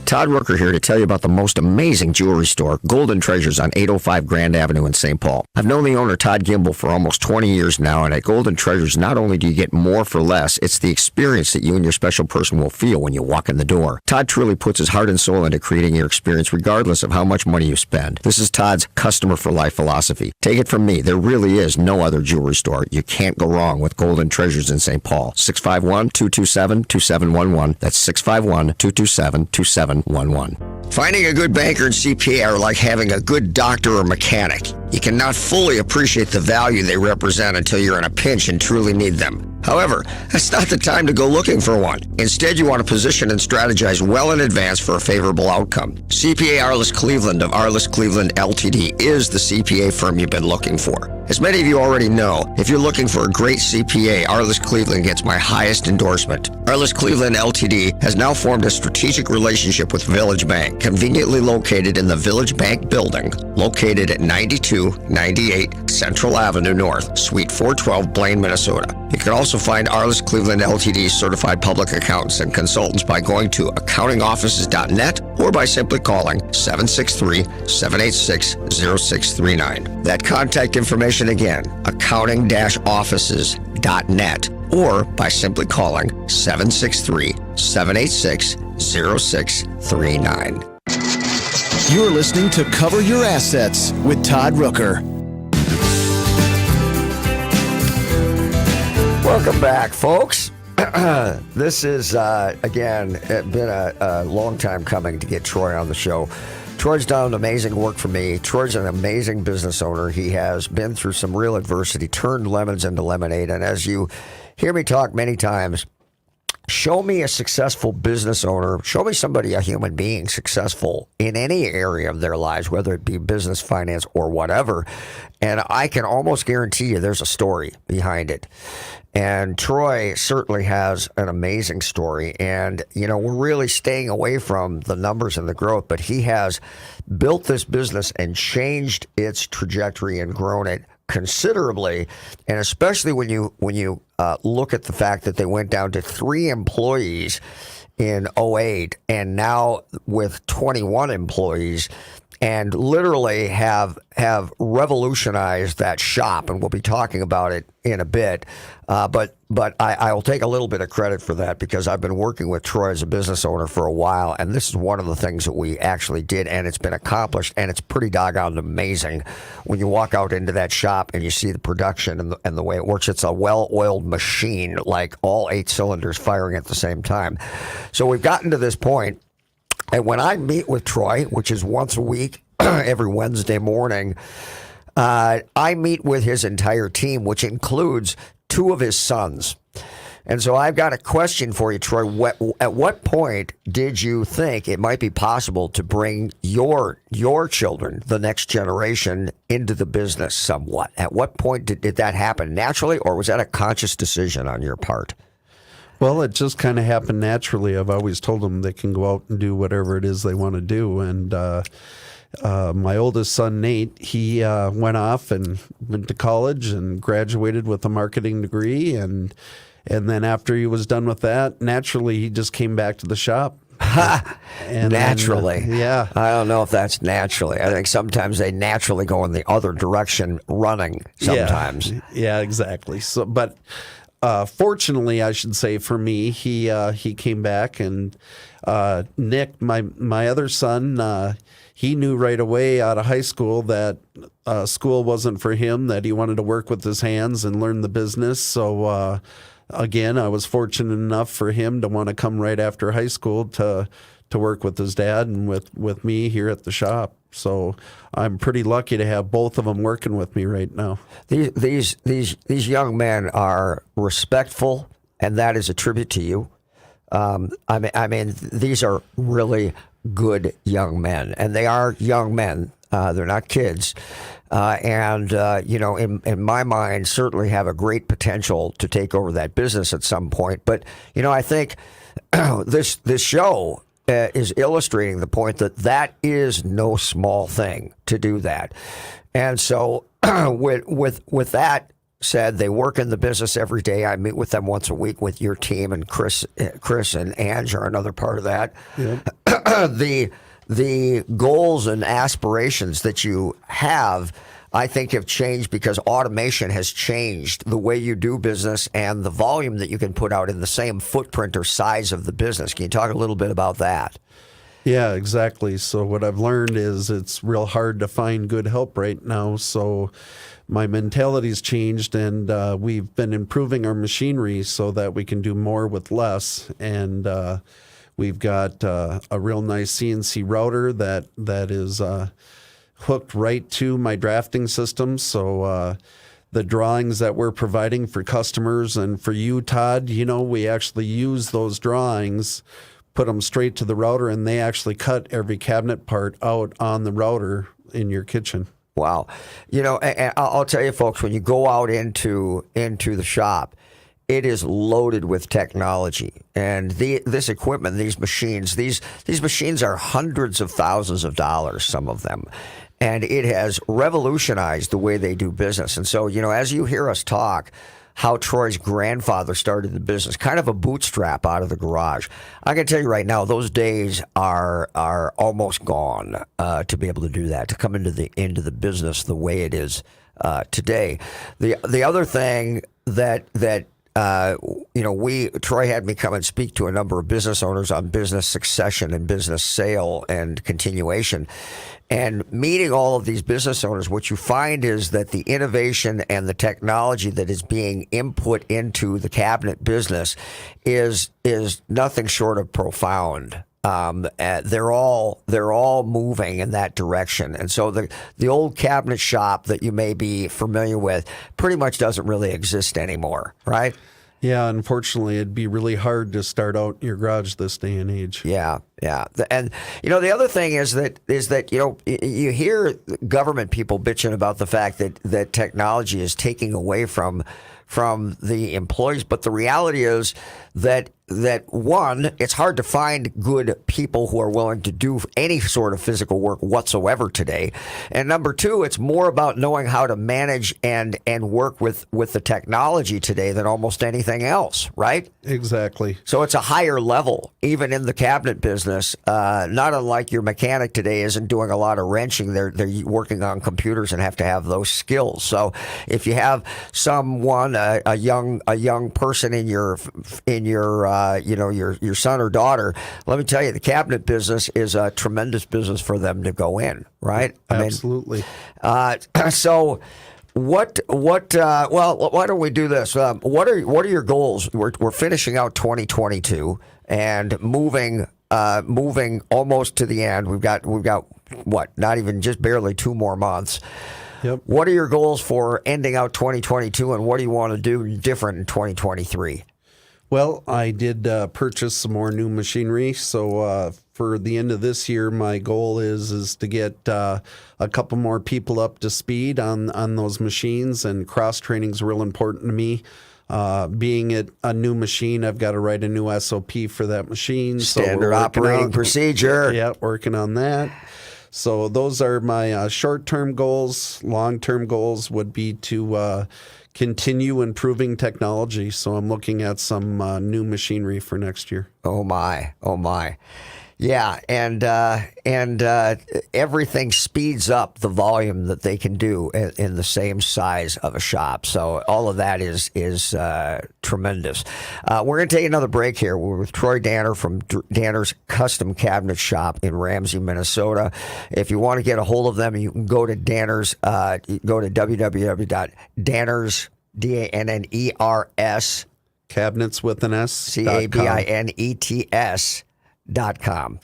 Todd Rooker here to tell you about the most amazing jewelry store, Golden Treasures on 805 Grand Avenue in St. Paul. I've known the owner, Todd Gimble, for almost 20 years now, and at Golden Treasures, not only do you get more for less, it's the experience that you and your special person will feel when you walk in the door. Todd truly puts his heart and soul into creating your experience regardless of how much money you spend. This is Todd's customer for life philosophy. Take it from me, there really is no other jewelry store. You can't go wrong with Golden Treasures in St. Paul. 651-227-2711. That's 651-227-2711. Finding a good banker and CPA are like having a good doctor or mechanic. You cannot fully appreciate the value they represent until you're in a pinch and truly need them. However, that's not the time to go looking for one. Instead, you want to position and strategize well in advance for a favorable outcome. CPA Arliss Cleveland of Arliss Cleveland LTD is the CPA firm you've been looking for. As many of you already know, if you're looking for a great CPA, Arliss Cleveland gets my highest endorsement. Arliss Cleveland LTD has now formed a strategic relationship with Village Bank, conveniently located in the Village Bank building, located at 9298 Central Avenue North, Suite 412, Blaine, Minnesota. You can also find Arliss Cleveland LTD certified public accountants and consultants by going to accountingoffices.net or by simply calling 763-786-0639. That contact information again, accounting-offices.net or by simply calling 763-786-0639. You're listening to Cover Your Assets with Todd Rooker. Welcome back, folks. This is, again, been a long time coming to get Troy on the show. Troy's done amazing work for me. Troy's an amazing business owner. He has been through some real adversity, turned lemons into lemonade. And as you hear me talk many times, show me a successful business owner. Show me somebody, a human being, successful in any area of their lives, whether it be business, finance, or whatever. And I can almost guarantee you there's a story behind it. And Troy certainly has an amazing story. And, we're really staying away from the numbers and the growth, but he has built this business and changed its trajectory and grown it considerably. And especially when you look at the fact that they went down to 3 employees in 2008 and now with 21 employees, and literally have revolutionized that shop, and we'll be talking about it in a bit. But I will take a little bit of credit for that because I've been working with Troy as a business owner for a while, and this is one of the things that we actually did, and it's been accomplished, and it's pretty doggone amazing when you walk out into that shop and you see the production and the way it works. It's a well-oiled machine, like all 8 cylinders firing at the same time. So we've gotten to this point. And when I meet with Troy, which is once a week, every Wednesday morning, I meet with his entire team, which includes 2 of his sons. And so I've got a question for you, Troy. At what point did you think it might be possible to bring your children, the next generation, into the business somewhat? At what point did that happen naturally, or was that a conscious decision on your part? Well, it just kind of happened naturally. I've always told them they can go out and do whatever it is they want to do. And my oldest son, Nate, he went off and went to college and graduated with a marketing degree. And then after he was done with that, naturally, he just came back to the shop. And naturally. Yeah. I don't know if that's naturally. I think sometimes they naturally go in the other direction running sometimes. Yeah, exactly. So, but fortunately, I should say for me, he came back, and Nick, my other son, he knew right away out of high school that school wasn't for him, that he wanted to work with his hands and learn the business. So again, I was fortunate enough for him to want to come right after high school to work with his dad and with me here at the shop. So I'm pretty lucky to have both of them working with me right now. These young men are respectful, and that is a tribute to you. I mean, these are really good young men, and they are young men. They're not kids. And in my mind, certainly have a great potential to take over that business at some point. But, I think this show is illustrating the point that is no small thing to do that. And so with that said, they work in the business every day. I meet with them once a week with your team, and Chris and Ange are another part of that. Yep. The goals and aspirations that you have, I think, have changed because automation has changed the way you do business and the volume that you can put out in the same footprint or size of the business. Can you talk a little bit about that? Yeah, exactly. So what I've learned is it's real hard to find good help right now. So my mentality's changed, and we've been improving our machinery so that we can do more with less. And we've got a real nice CNC router that is hooked right to my drafting system. So the drawings that we're providing for customers and for you, Todd, we actually use those drawings, put them straight to the router, and they actually cut every cabinet part out on the router in your kitchen. Wow. And I'll tell you, folks, when you go out into the shop, it is loaded with technology. And this equipment, these machines are hundreds of thousands of dollars, some of them. And it has revolutionized the way they do business. And so, as you hear us talk, how Troy's grandfather started the business, kind of a bootstrap out of the garage. I can tell you right now, those days are almost gone to be able to do that, to come into the business the way it is today. The other thing that Troy had me come and speak to a number of business owners on business succession and business sale and continuation. And meeting all of these business owners, what you find is that the innovation and the technology that is being input into the cabinet business is nothing short of profound. They're all moving in that direction. And so the old cabinet shop that you may be familiar with pretty much doesn't really exist anymore, right? Yeah, unfortunately, it'd be really hard to start out in your garage this day and age. Yeah. And, the other thing is that you hear government people bitching about the fact that technology is taking away from the employees. But the reality is that one, it's hard to find good people who are willing to do any sort of physical work whatsoever today. And number two, it's more about knowing how to manage and work with the technology today than almost anything else, right? Exactly. So it's a higher level, even in the cabinet business. Not unlike your mechanic today isn't doing a lot of wrenching. They're working on computers and have to have those skills. So if you have someone, a young person in your son or daughter, let me tell you, the cabinet business is a tremendous business for them to go in, right? Absolutely. So what? Well, why don't we do this? What are your goals? We're finishing out 2022 and moving almost to the end. We've got what? Not even just barely 2 more months. Yep. What are your goals for ending out 2022, and what do you want to do different in 2023? Well, I did purchase some more new machinery. So for the end of this year, my goal is to get a couple more people up to speed on those machines, and cross-training is real important to me. Being it a new machine, I've got to write a new SOP for that machine. Standard operating procedure. Yeah, working on that. So those are my short-term goals. Long-term goals would be to continue improving technology. So I'm looking at some new machinery for next year. Oh my. Yeah, and everything speeds up the volume that they can do in the same size of a shop. So all of that is tremendous. We're going to take another break here. We're with Troy Danner from Danner's Custom Cabinet Shop in Ramsey, Minnesota. If you want to get a hold of them, you can go to Danner's. Go to www.danners, DANNERS, cabinets with an S, CABINETS.com.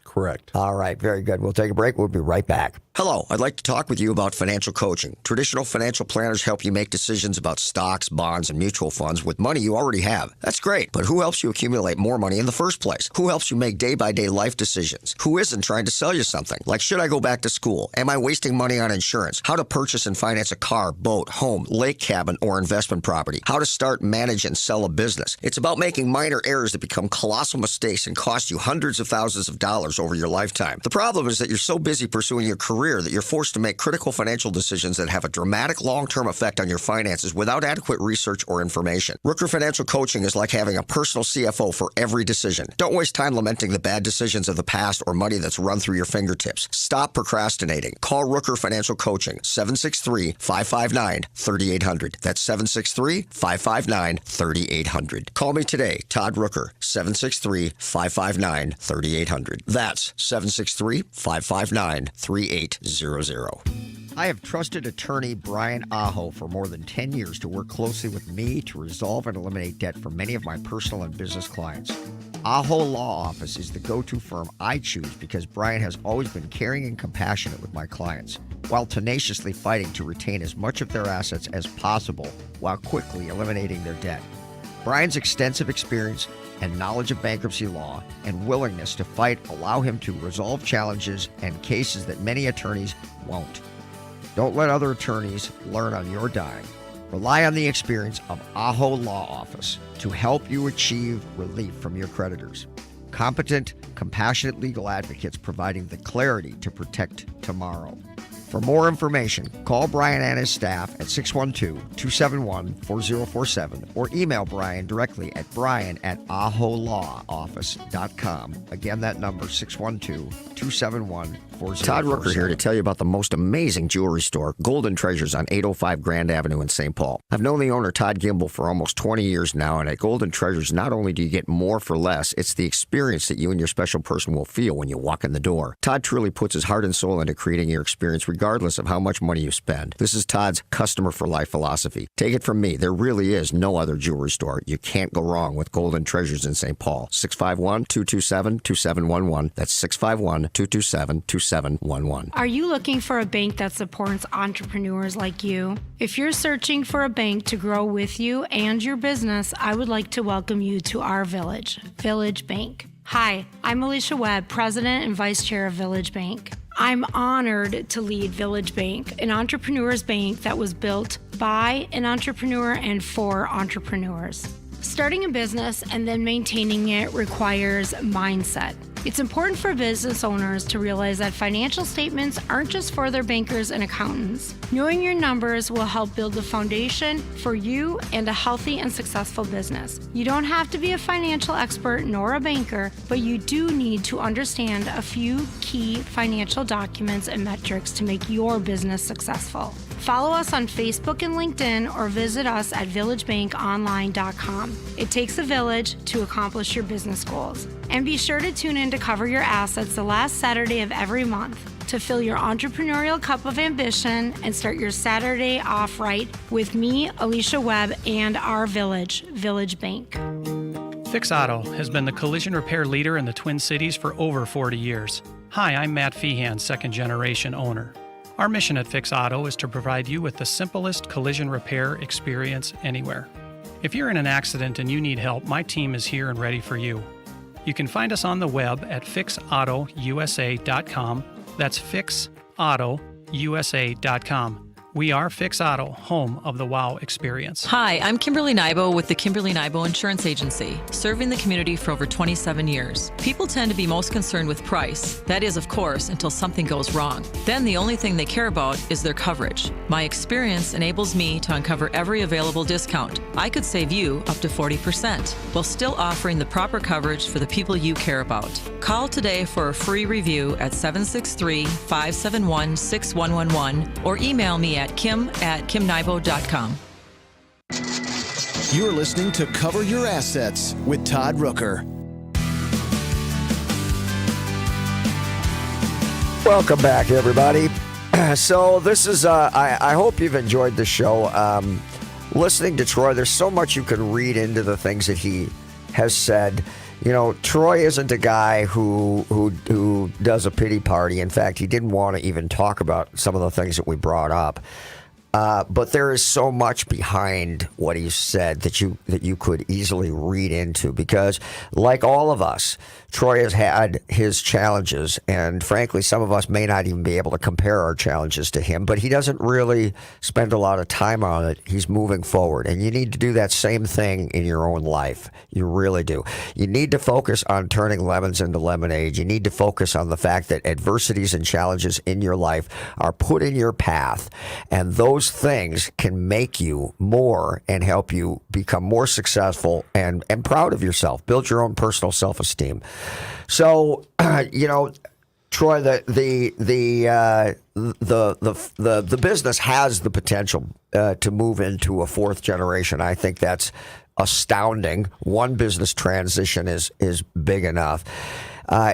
Correct. All right, very good. We'll take a break. We'll be right back. Hello, I'd like to talk with you about financial coaching. Traditional financial planners help you make decisions about stocks, bonds, and mutual funds with money you already have. That's great, but who helps you accumulate more money in the first place? Who helps you make day-by-day life decisions? Who isn't trying to sell you something? Like, should I go back to school? Am I wasting money on insurance? How to purchase and finance a car, boat, home, lake cabin, or investment property? How to start, manage, and sell a business? It's about making minor errors that become colossal mistakes and cost you hundreds of thousands of dollars over your lifetime. The problem is that you're so busy pursuing your career that you're forced to make critical financial decisions that have a dramatic long-term effect on your finances without adequate research or information. Rooker Financial Coaching is like having a personal CFO for every decision. Don't waste time lamenting the bad decisions of the past or money that's run through your fingertips. Stop procrastinating. Call Rooker Financial Coaching, 763-559-3800. That's 763-559-3800. Call me today, Todd Rooker, 763-559-3800. That's 763-559-3800. I have trusted attorney Brian Aho for more than 10 years to work closely with me to resolve and eliminate debt for many of my personal and business clients. Aho Law Office is the go-to firm I choose because Brian has always been caring and compassionate with my clients, while tenaciously fighting to retain as much of their assets as possible while quickly eliminating their debt. Brian's extensive experience and knowledge of bankruptcy law and willingness to fight allow him to resolve challenges and cases that many attorneys won't. Don't let other attorneys learn on your dime. Rely on the experience of Aho Law Office to help you achieve relief from your creditors. Competent, compassionate legal advocates providing the clarity to protect tomorrow. For more information, call Brian and his staff at 612-271-4047 or email Brian directly at brian@aholawoffice.com. Again, that number, 612-271-4047. Todd Rooker here to tell you about the most amazing jewelry store, Golden Treasures on 805 Grand Avenue in St. Paul. I've known the owner, Todd Gimble, for almost 20 years now, and at Golden Treasures, not only do you get more for less, it's the experience that you and your special person will feel when you walk in the door. Todd truly puts his heart and soul into creating your experience regardless of how much money you spend. This is Todd's customer for life philosophy. Take it from me, there really is no other jewelry store. You can't go wrong with Golden Treasures in St. Paul. 651-227-2711. That's 651-227-2711. Are you looking for a bank that supports entrepreneurs like you? If you're searching for a bank to grow with you and your business, I would like to welcome you to our Village, Village Bank. Hi, I'm Alicia Webb, President and Vice Chair of Village Bank. I'm honored to lead Village Bank, an entrepreneur's bank that was built by an entrepreneur and for entrepreneurs. Starting a business and then maintaining it requires mindset. It's important for business owners to realize that financial statements aren't just for their bankers and accountants. Knowing your numbers will help build the foundation for you and a healthy and successful business. You don't have to be a financial expert nor a banker, but you do need to understand a few key financial documents and metrics to make your business successful. Follow us on Facebook and LinkedIn or visit us at villagebankonline.com. It takes a village to accomplish your business goals. And be sure to tune in to Cover Your Assets the last Saturday of every month to fill your entrepreneurial cup of ambition and start your Saturday off right with me, Alicia Webb, and our village, Village Bank. Fix Auto has been the collision repair leader in the Twin Cities for over 40 years. Hi, I'm Matt Feehan, second-generation owner. Our mission at Fix Auto is to provide you with the simplest collision repair experience anywhere. If you're in an accident and you need help, my team is here and ready for you. You can find us on the web at fixautousa.com. That's fixautousa.com. We are Fix Auto, home of the WOW experience. Hi, I'm Kimberly Nybo with the Kimberly Nybo Insurance Agency, serving the community for over 27 years. People tend to be most concerned with price. That is, of course, until something goes wrong. Then the only thing they care about is their coverage. My experience enables me to uncover every available discount. I could save you up to 40%, while still offering the proper coverage for the people you care about. Call today for a free review at 763-571-6111 or email me at kim@kimnybo.com. You're listening to Cover Your Assets with Todd Rooker. Welcome back, everybody. So this is, I hope you've enjoyed the show. Listening to Troy, there's so much you can read into the things that he has said. You know, Troy isn't a guy who does a pity party. In fact, he didn't want to even talk about some of the things that we brought up. But there is so much behind what he said that you could easily read into, because like all of us, Troy has had his challenges, and frankly, some of us may not even be able to compare our challenges to him, but he doesn't really spend a lot of time on it. He's moving forward, and you need to do that same thing in your own life. You really do. You need to focus on turning lemons into lemonade. You need to focus on the fact that adversities and challenges in your life are put in your path, and those things can make you more and help you become more successful and proud of yourself. Build your own personal self-esteem. So, you know, Troy, the business has the potential to move into a fourth generation. I think that's astounding. One business transition is big enough.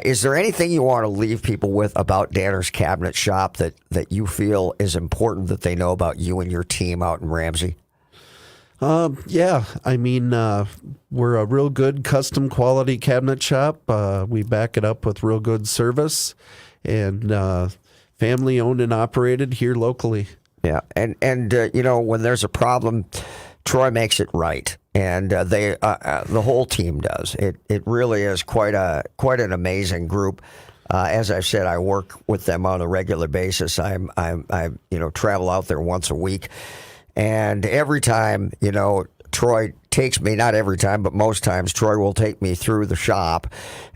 Is there anything you want to leave people with about Danner's Cabinet Shop that you feel is important that they know about you and your team out in Ramsey? Yeah, I mean, we're a real good custom quality cabinet shop. We back it up with real good service, and family owned and operated here locally. Yeah, and you know, when there's a problem, Troy makes it right, and the whole team does. It really is quite an amazing group. As I've said, I work with them on a regular basis. I travel out there once a week, and every time, Troy takes me, not every time, but most times, Troy will take me through the shop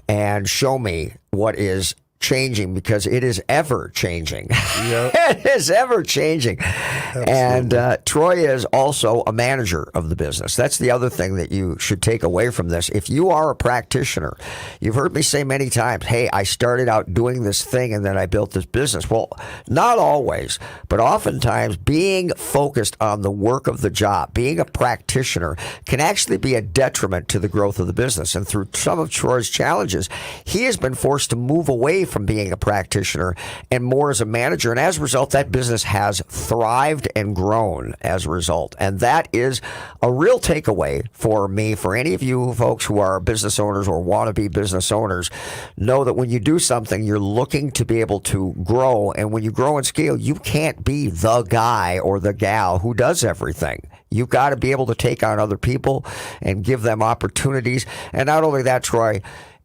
and show me what is changing, because it is ever changing. Yep. It is ever changing. And Troy is also a manager of the business. That's the other thing that you should take away from this. If you are a practitioner, you've heard me say many times, hey, I started out doing this thing and then I built this business. Well, not always, but oftentimes being focused on the work of the job, being a practitioner, can actually be a detriment to the growth of the business. And through some of Troy's challenges, he has been forced to move away from being a practitioner and more as a manager. And as a result, that business has thrived and grown as a result. And that is a real takeaway for me, for any of you folks who are business owners or want to be business owners. Know that when you do something, you're looking to be able to grow. And when you grow and scale, you can't be the guy or the gal who does everything. You've got to be able to take on other people and give them opportunities. And not only that, Troy,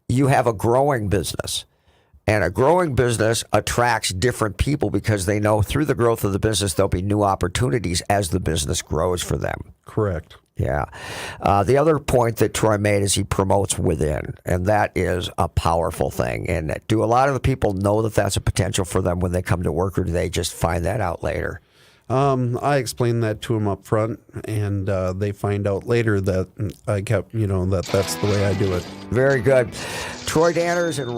you have a growing business. And a growing business attracts different people because they know through the growth of the business, there'll be new opportunities as the business grows for them. Correct. Yeah. The other point that Troy made is he promotes within, and that is a powerful thing. And do a lot of the people know that that's a potential for them when they come to work, or do they just find that out later? I explained that to them up front, and they find out later that I kept, that's the way I do it. Very good. Troy Danners and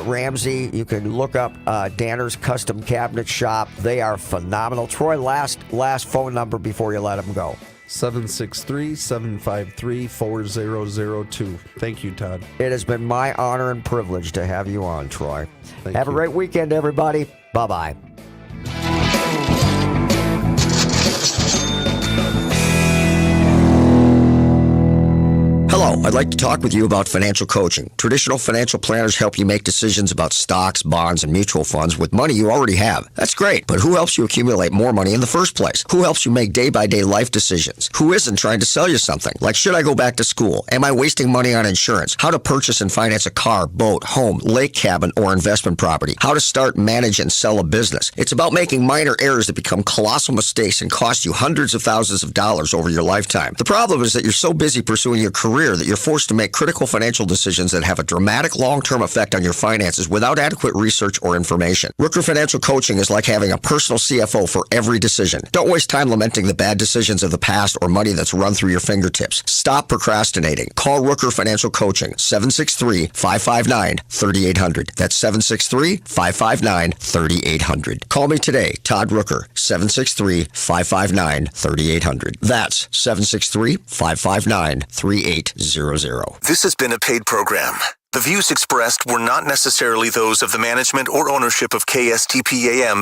Ramsey. You can look up Danners Custom Cabinet Shop. They are phenomenal. Troy, last phone number before you let them go. 763-753-4002. Thank you, Todd. It has been my honor and privilege to have you on, Troy. Have a great weekend, everybody. Bye-bye. Hello, I'd like to talk with you about financial coaching. Traditional financial planners help you make decisions about stocks, bonds, and mutual funds with money you already have. That's great, but who helps you accumulate more money in the first place? Who helps you make day-by-day life decisions? Who isn't trying to sell you something? Like, should I go back to school? Am I wasting money on insurance? How to purchase and finance a car, boat, home, lake cabin, or investment property? How to start, manage, and sell a business? It's about making minor errors that become colossal mistakes and cost you hundreds of thousands of dollars over your lifetime. The problem is that you're so busy pursuing your career that you're forced to make critical financial decisions that have a dramatic long-term effect on your finances without adequate research or information. Rooker Financial Coaching is like having a personal CFO for every decision. Don't waste time lamenting the bad decisions of the past or money that's run through your fingertips. Stop procrastinating. Call Rooker Financial Coaching, 763-559-3800. That's 763-559-3800. Call me today, Todd Rooker, 763-559-3800. That's 763-559-3800. This has been a paid program. The views expressed were not necessarily those of the management or ownership of KSTP AM